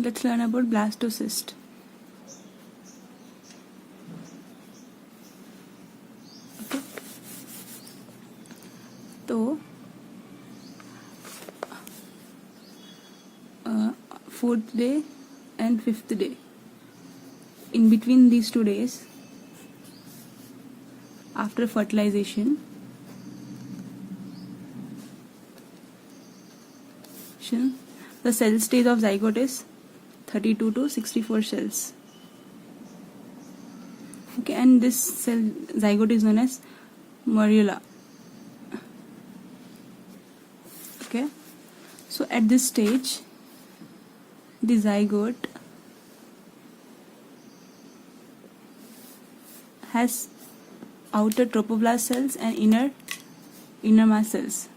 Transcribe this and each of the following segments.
Let's learn about blastocyst. Okay. So, fourth day and fifth day. In between these 2 days, after fertilization, the cell stage of zygote is 32 to 64 cells. Okay, and this cell zygote is known as morula. Okay, so at this stage, the zygote has outer trophoblast cells and innermost cells.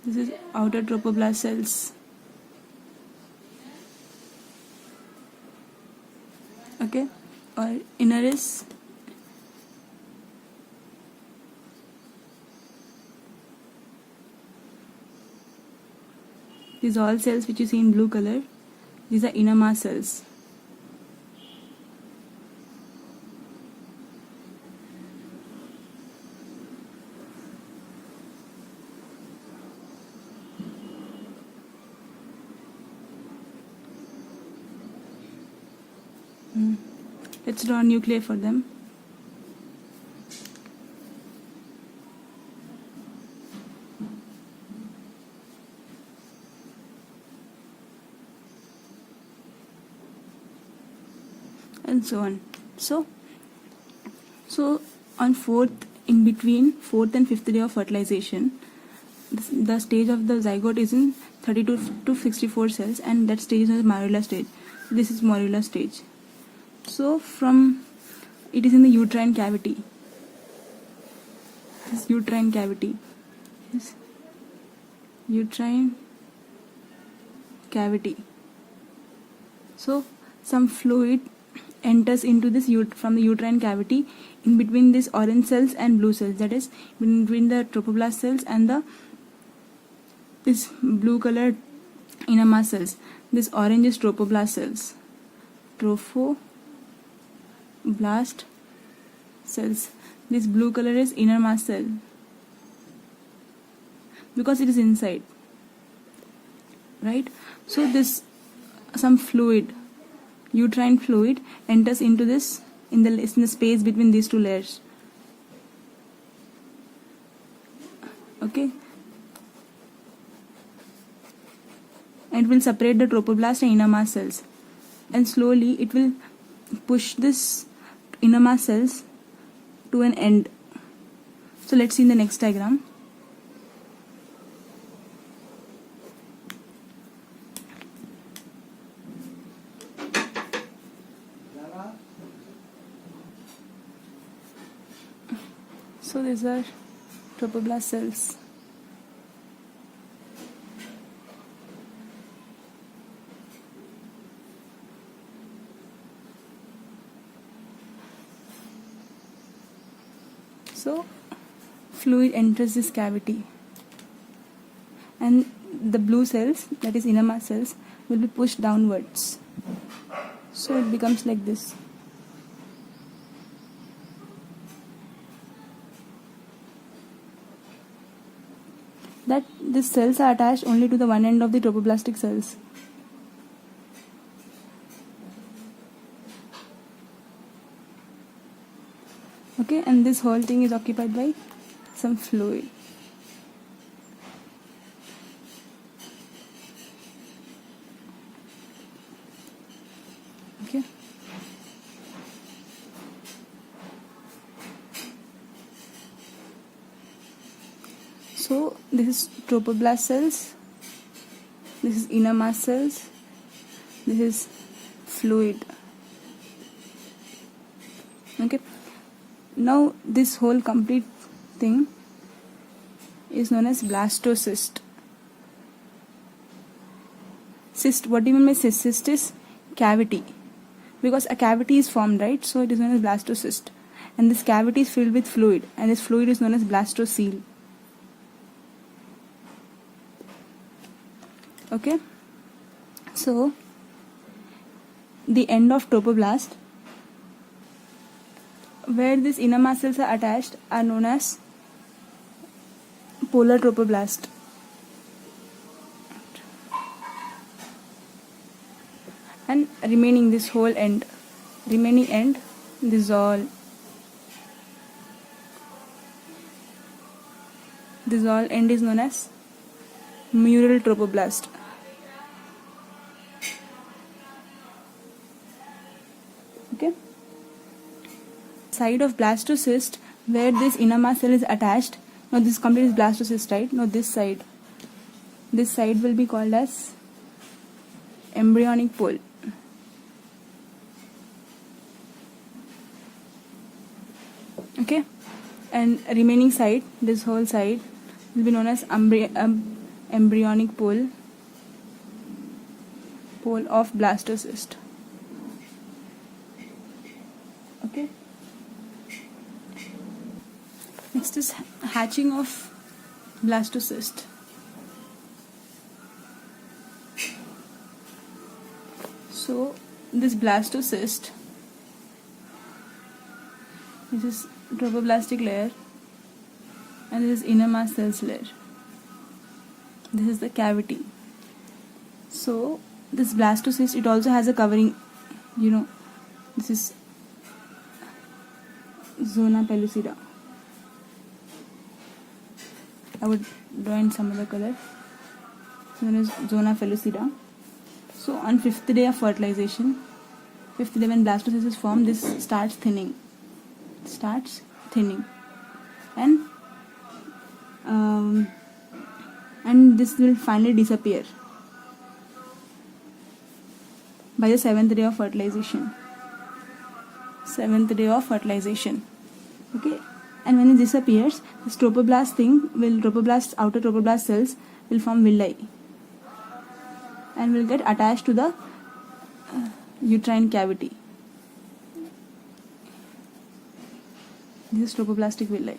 This is outer trophoblast cells. Okay, or inner is these all cells which you see in blue color. These are innermost cells. Let's draw a nuclei for them. And so on. So on in between fourth and fifth day of fertilization, the stage of the zygote is in 32 to 64 cells, and that stage is the morula stage. This is morula stage. So it is in the uterine cavity. This uterine cavity. This uterine cavity. So some fluid enters into this from the uterine cavity in between these orange cells and blue cells, that is between the trophoblast cells and this blue colored innermost cells. This orange is trophoblast cells. Trophoblast cells. This blue color is innermost cell because it is inside, right? So this some fluid, uterine fluid, enters into this in the space between these two layers. Okay, and it will separate the trophoblast and innermost cells, and slowly it will push this innermost cells to an end. So let's see in the next diagram. So these are trophoblast cells. So fluid enters this cavity, and the blue cells, that is innermost cells, will be pushed downwards. So it becomes like this. That these cells are attached only to the one end of the trophoblastic cells. Okay, and this whole thing is occupied by some fluid. Okay. So this is trophoblast cells, this is innermost cells, this is fluid. Okay. Now this whole complete thing is known as blastocyst. Cyst, what do you mean by cyst? Cyst is cavity, because a cavity is formed, right? So it is known as blastocyst. and this cavity is filled with fluid, and this fluid is known as blastocele. Okay, so the end of trophoblast, where these inner mast cells are attached, are known as polar trophoblast. And remaining this whole end, this all end is known as mural trophoblast. Okay, side of blastocyst, where this inner mast cell is attached. Now this complete is blastocyst, right? Now this side will be called as embryonic pole. Okay, and remaining side, this whole side will be known as embryonic pole of blastocyst. Okay, next is hatching of blastocyst. So this blastocyst, this is trophoblastic layer, and this is inner mast cells layer. This is the cavity. So this blastocyst, it also has a covering, this is zona pellucida. I would draw in some other color. So there is zona pellucida. So on 5th day of fertilization, 5th day when blastocyst is formed, this starts thinning, and this will finally disappear by the 7th day of fertilization. Okay, and when it disappears, this outer trophoblast cells will form villi and will get attached to the uterine cavity. This is trophoblastic villi.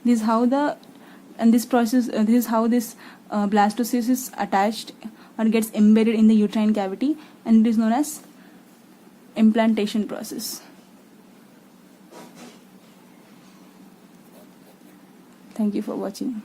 This is how this blastocyst is attached or gets embedded in the uterine cavity, and it is known as implantation process. Thank you for watching.